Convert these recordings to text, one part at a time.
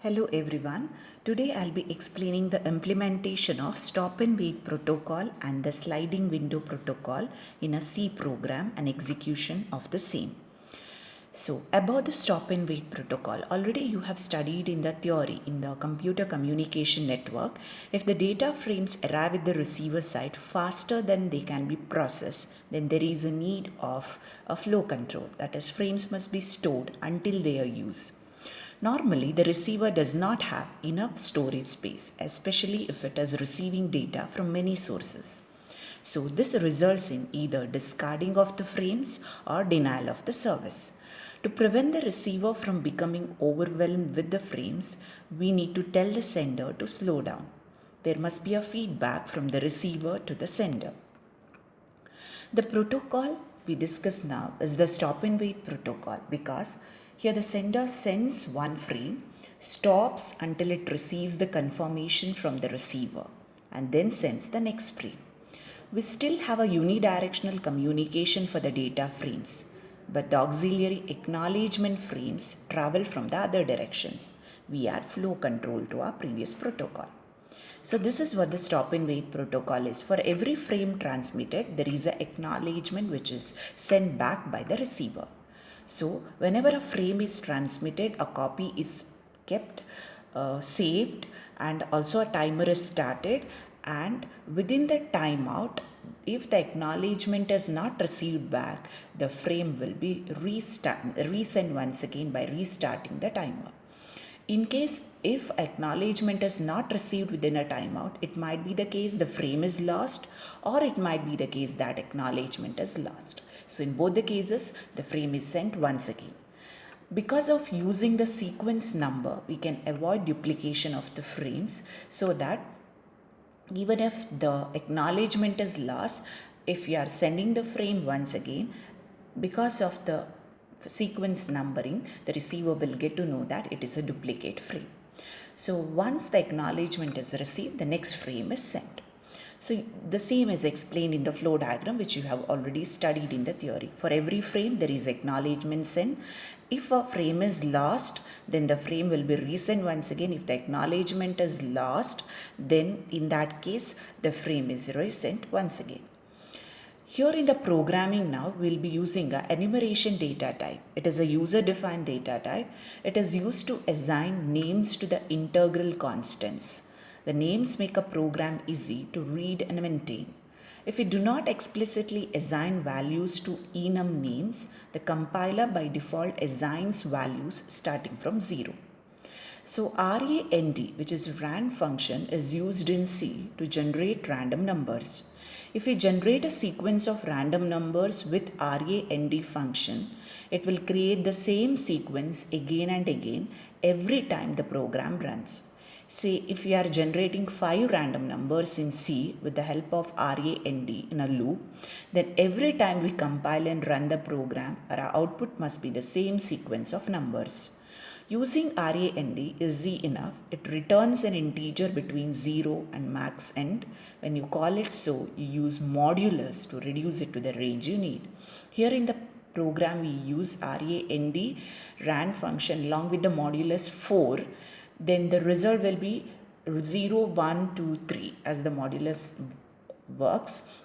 Hello everyone. Today I'll be explaining the implementation of stop and wait protocol and the sliding window protocol in a C program and execution of the same. So about the stop and wait protocol, already you have studied in the theory in the computer communication network. If the data frames arrive at the receiver side faster than they can be processed, then there is a need of a flow control. That is, frames must be stored until their use. Normally, the receiver does not have enough storage space, especially if it is receiving data from many sources. So, this results in either discarding of the frames or denial of the service. To prevent the receiver from becoming overwhelmed with the frames, we need to tell the sender to slow down. There must be a feedback from the receiver to the sender. The protocol we discuss now is the stop and wait protocol because here the sender sends one frame, stops until it receives the confirmation from the receiver, and then sends the next frame. We still have a unidirectional communication for the data frames, but the auxiliary acknowledgement frames travel from the other directions. We add flow control to our previous protocol. So this is what the stop and wait protocol is. For every frame transmitted, there is an acknowledgement which is sent back by the receiver. So whenever a frame is transmitted, a copy is kept, saved, and also a timer is started, and within the timeout, if the acknowledgement is not received back, the frame will be resent once again by restarting the timer. In case if acknowledgement is not received within a timeout, it might be the case the frame is lost, or it might be the case that acknowledgement is lost. So in both the cases, the frame is sent once again. Because of using the sequence number, we can avoid duplication of the frames so that even if the acknowledgement is lost, if you are sending the frame once again, because of the sequence numbering, the receiver will get to know that it is a duplicate frame. So once the acknowledgement is received, the next frame is sent. So the same is explained in the flow diagram which you have already studied in the theory. For every frame there is acknowledgement sent. If a frame is lost, then the frame will be resent once again. If the acknowledgement is lost, then in that case the frame is resent once again. Here in the programming now, we'll be using a enumeration data type. It is a user-defined data type. It is used to assign names to the integral constants. The names make a program easy to read and maintain. If we do not explicitly assign values to enum names, the compiler by default assigns values starting from 0. So RAND, which is rand function, is used in C to generate random numbers. If we generate a sequence of random numbers with RAND function, it will create the same sequence again and again every time the program runs. Say if we are generating 5 random numbers in C with the help of RAND in a loop, then every time we compile and run the program, our output must be the same sequence of numbers. Using RAND is easy enough. It returns an integer between 0 and max end. When you call it so, you use modulus to reduce it to the range you need. Here in the program, we use rand function along with the modulus 4. Then the result will be 0, 1, 2, 3 as the modulus works.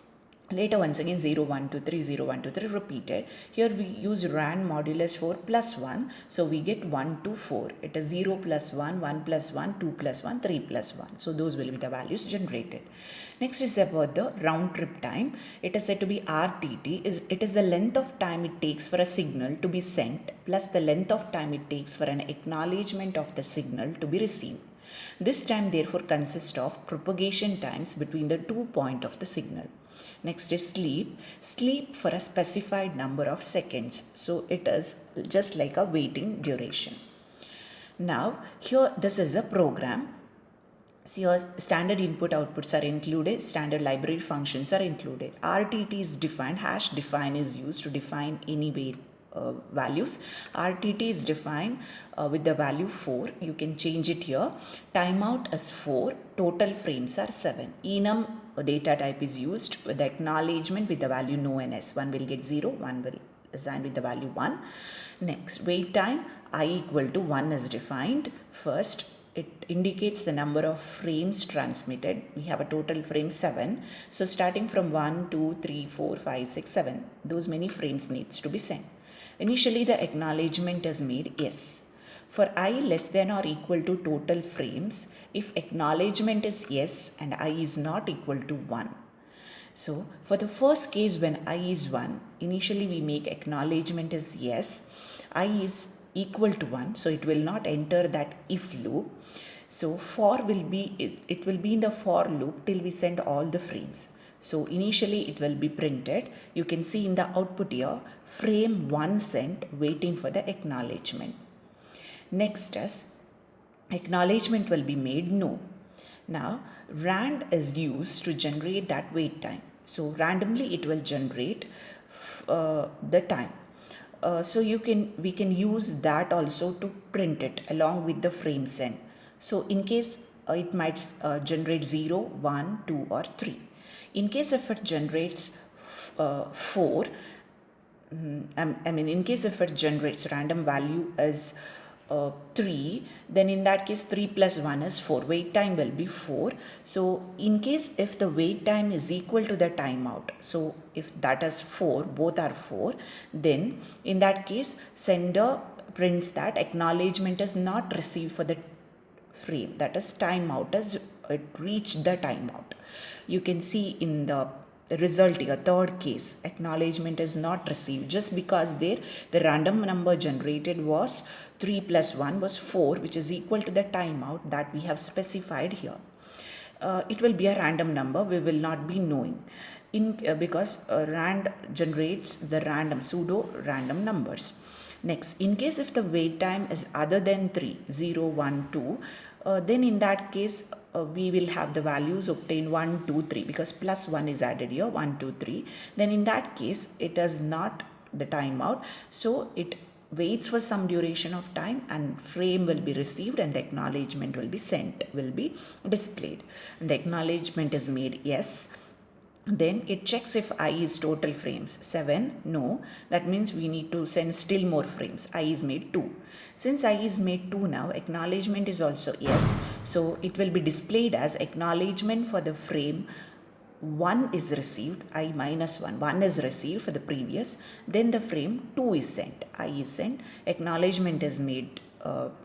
Later once again 0, 1, 2, 3, 0, 1, 2, 3 repeated. Here we use rand modulus 4 plus 1. So we get 1 to 4. It is 0 plus 1, 1 plus 1, 2 plus 1, 3 plus 1. So those will be the values generated. Next is about the round trip time. It is said to be RTT. It is the length of time it takes for a signal to be sent plus the length of time it takes for an acknowledgement of the signal to be received. This time therefore consists of propagation times between the 2 points of the signal. Next is sleep. Sleep for a specified number of seconds. So it is just like a waiting duration. Now here this is a program. So your standard input outputs are included, standard library functions are included. RTT is defined, hash define is used to define any values. RTT is defined with the value 4. You can change it here. Timeout is 4. Total frames are 7. Enum data type is used with the acknowledgement with the value no and s. One will get 0, one will assigned with the value 1. Next, wait time I equal to 1 is defined. First, it indicates the number of frames transmitted. We have a total frame 7. So starting from 1, 2, 3, 4, 5, 6, 7, those many frames needs to be sent. Initially, the acknowledgement is made yes. For I less than or equal to total frames, if acknowledgement is yes and I is not equal to 1. So for the first case when I is 1, initially we make acknowledgement is yes, I is equal to 1, so it will not enter that if loop. So for will be, it will be in the for loop till we send all the frames. So initially it will be printed. You can see in the output here, frame 1 sent waiting for the acknowledgement. Next is acknowledgement will be made no. Now rand is used to generate that wait time. So randomly it will generate the time. So we can use that also to print it along with the frame sent. So in case it might generate 0, 1, 2 or 3. In case if it generates 4, I mean in case if it generates random value as 3, then in that case 3 plus 1 is 4. Wait time will be 4. So in case if the wait time is equal to the timeout, so if that is 4, both are 4, then in that case sender prints that acknowledgement is not received for the frame, that is timeout as it reached the timeout. You can see in the result here, third case, acknowledgement is not received just because there the random number generated was 3 plus 1 was 4, which is equal to the timeout that we have specified here. It will be a random number, we will not be knowing because rand generates the random pseudo random numbers. Next, in case if the wait time is other than 3, 0, 1, 2, then in that case we will have the values obtained 1, 2, 3 because plus 1 is added here, 1, 2, 3. Then in that case it is not the timeout, so it waits for some duration of time and frame will be received and the acknowledgement will be sent, will be displayed. And the acknowledgement is made yes. Then it checks if I is total frames 7, no, that means we need to send still more frames. I is made 2. Since I is made 2 now, acknowledgement is also yes, so it will be displayed as acknowledgement for the frame 1 is received, I minus 1, 1 is received for the previous, then the frame 2 is sent, I is sent, acknowledgement is made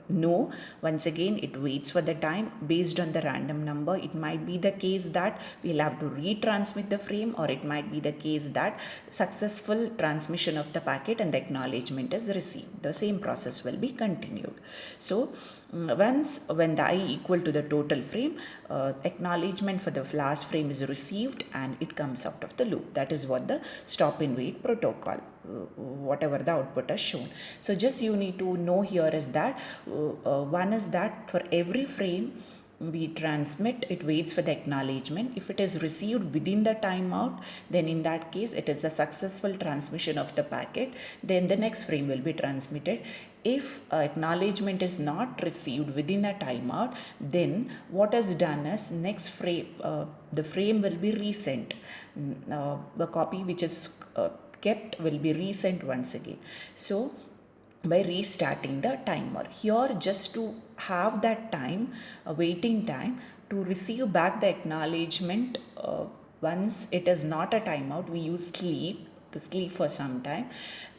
no. Once again it waits for the time based on the random number. It might be the case that we'll have to retransmit the frame, or it might be the case that successful transmission of the packet and the acknowledgement is received. The same process will be continued. So when the I equal to the total frame, acknowledgement for the last frame is received and it comes out of the loop. That is what the stop and wait protocol, whatever the output has shown. So just you need to know here is that one is that for every frame we transmit, it waits for the acknowledgement. If it is received within the timeout, then in that case it is a successful transmission of the packet. Then the next frame will be transmitted. If acknowledgement is not received within a timeout, then what is done is next frame, the frame will be resent. The copy which is kept will be resent once again. So by restarting the timer here, just to have that time, waiting time to receive back the acknowledgement, once it is not a timeout, we use sleep to sleep for some time.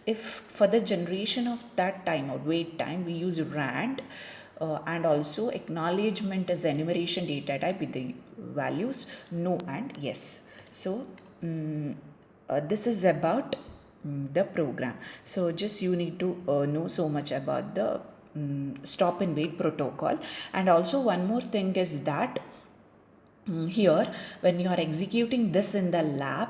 If for the generation of that timeout, wait time, we use rand, and also acknowledgement as enumeration data type with the values no and yes. So this is about the program. So just you need to know so much about the stop and wait protocol. And also one more thing is that here when you are executing this in the lab,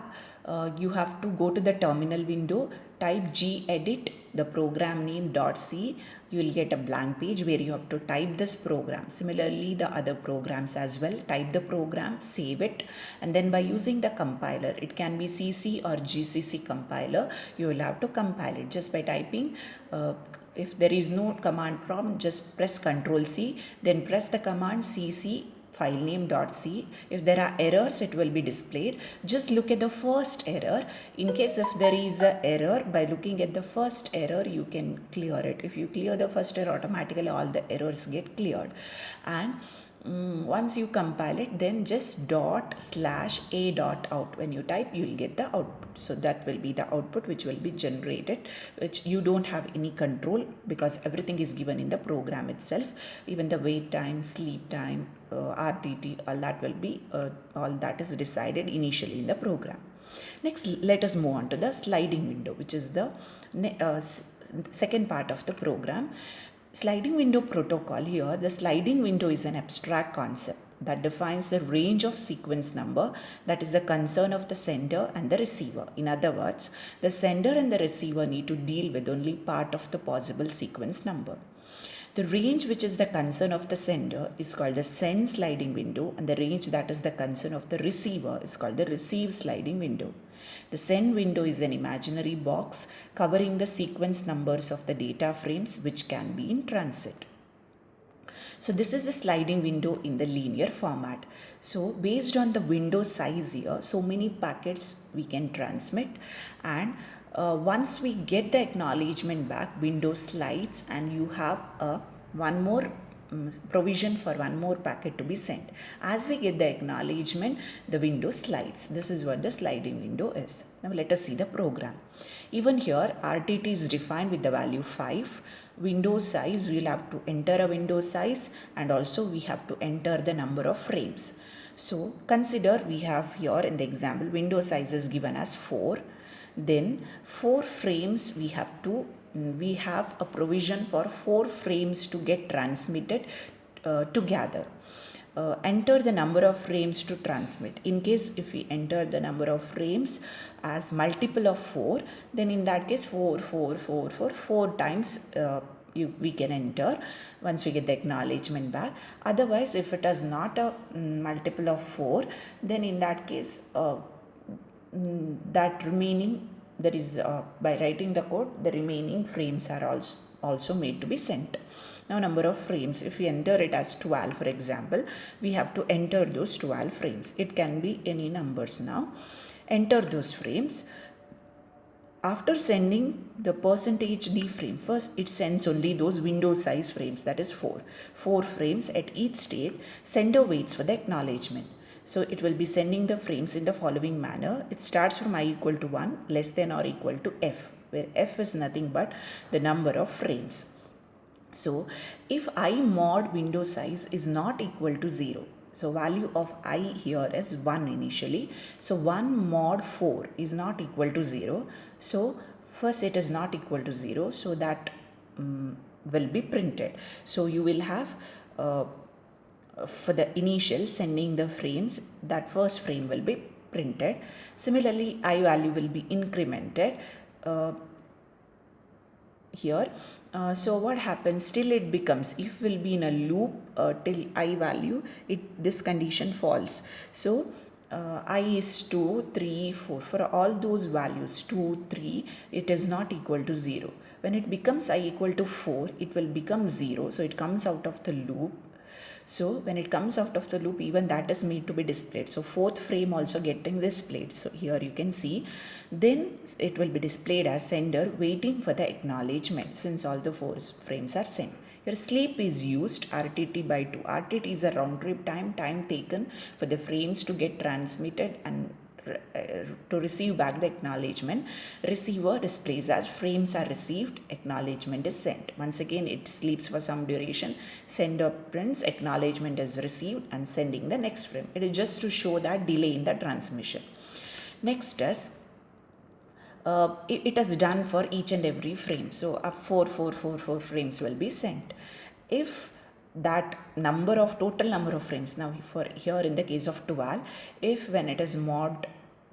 you have to go to the terminal window, type gedit the program name .c. You will get a blank page where you have to type this program. Similarly, the other programs as well. Type the program, save it, and then by using the compiler, it can be CC or GCC compiler, you will have to compile it just by typing. If there is no command prompt, just press Ctrl C, then press the command CC file name .c. If there are errors, it will be displayed. Just look at the first error. In case if there is an error, by looking at the first error, you can clear it. If you clear the first error, automatically all the errors get cleared. And once you compile it, then just ./a.out. When you type, you will get the output. So that will be the output which will be generated, which you don't have any control because everything is given in the program itself. Even the wait time, sleep time, RTT, all that will be, all that is decided initially in the program. Next, let us move on to the sliding window, which is the second part of the program. Sliding window protocol here, the sliding window is an abstract concept that defines the range of sequence number that is the concern of the sender and the receiver. In other words, the sender and the receiver need to deal with only part of the possible sequence number. The range which is the concern of the sender is called the send sliding window, and the range that is the concern of the receiver is called the receive sliding window. The send window is an imaginary box covering the sequence numbers of the data frames which can be in transit. So this is a sliding window in the linear format. So based on the window size here, so many packets we can transmit, and once we get the acknowledgement back, window slides and you have one more provision for one more packet to be sent. As we get the acknowledgement, the window slides. This is what the sliding window is. Now let us see the program. Even here, RTT is defined with the value 5. Window size, we will have to enter a window size, and also we have to enter the number of frames. So consider we have here in the example, window size is given as 4. Then 4 frames we have a provision for 4 frames to get transmitted together. Enter the number of frames to transmit. In case if we enter the number of frames as multiple of 4, then in that case 4 times we can enter once we get the acknowledgement back. Otherwise, if it is not a multiple of 4, then in that case that remaining, that is by writing the code, the remaining frames are also made to be sent. Now number of frames, if we enter it as 12 for example, we have to enter those 12 frames. It can be any numbers. Now enter those frames. After sending the %d frame, first it sends only those window size frames, that is 4 frames at each stage. Sender waits for the acknowledgement. So it will be sending the frames in the following manner. It starts from I equal to 1 less than or equal to f, where f is nothing but the number of frames. So if I mod window size is not equal to 0, so value of I here is 1 initially. So 1 mod 4 is not equal to 0. So first it is not equal to 0, so that will be printed. So you will have for the initial sending the frames, that first frame will be printed. Similarly, I value will be incremented here. So what happens, till it becomes, if will be in a loop till I value, this condition falls. So I is 2, 3, 4, for all those values 2, 3, it is not equal to 0. When it becomes I equal to 4, it will become 0. So it comes out of the loop. So when it comes out of the loop, even that is made to be displayed. So 4th frame also getting displayed. So here you can see, then it will be displayed as sender waiting for the acknowledgement, since all the 4 frames are sent. Here sleep is used, RTT by 2. RTT is a round trip time taken for the frames to get transmitted and to receive back the acknowledgement. Receiver displays as frames are received, acknowledgement is sent. Once again it sleeps for some duration, sender prints, acknowledgement is received and sending the next frame. It is just to show that delay in the transmission. Next is it is done for each and every frame. So 4 frames will be sent. If that total number of frames, now for here in the case of 12, if when it is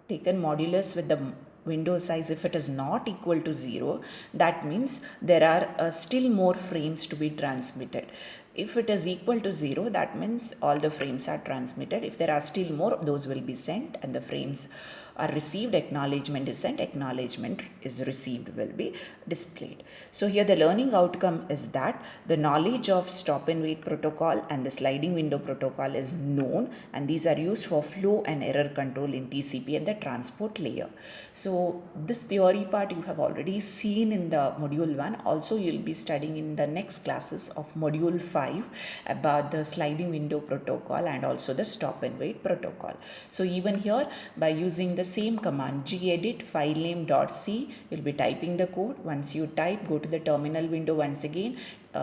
taken modulus with the window size, if it is not equal to 0, that means there are still more frames to be transmitted. If it is equal to 0, that means all the frames are transmitted. If there are still more, those will be sent, and the frames are received, acknowledgement is sent, acknowledgement is received will be displayed. So here the learning outcome is that the knowledge of stop and wait protocol and the sliding window protocol is known, and these are used for flow and error control in TCP and the transport layer. So this theory part you have already seen in the module 1. Also you will be studying in the next classes of module 5 about the sliding window protocol and also the stop and wait protocol. So even here, by using the same command gedit filename.c, you will be typing the code. Once you type, go to the terminal window once again,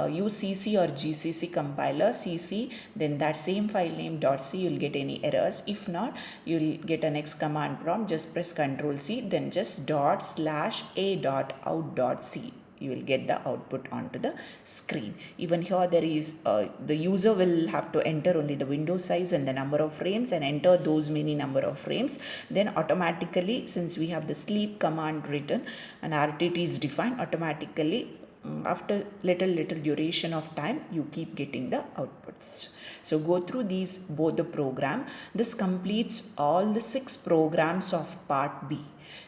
use CC or GCC compiler, CC, then that same file name .c, you'll get any errors. If not, you'll get a next command prompt, just press Ctrl C, then just ./a.out.c. You will get the output onto the screen. Even here there is, the user will have to enter only the window size and the number of frames and enter those many number of frames. Then automatically, since we have the sleep command written and RTT is defined, automatically after little duration of time you keep getting the outputs. So go through these both the program. This completes all the 6 programs of part B.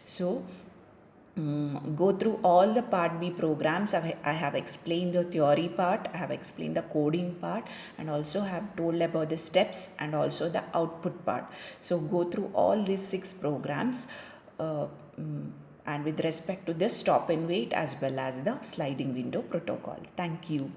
So go through all the part B programs. I have explained the theory part, I have explained the coding part, and also have told about the steps and also the output part. So go through all these 6 programs and with respect to the stop and wait as well as the sliding window protocol. Thank you.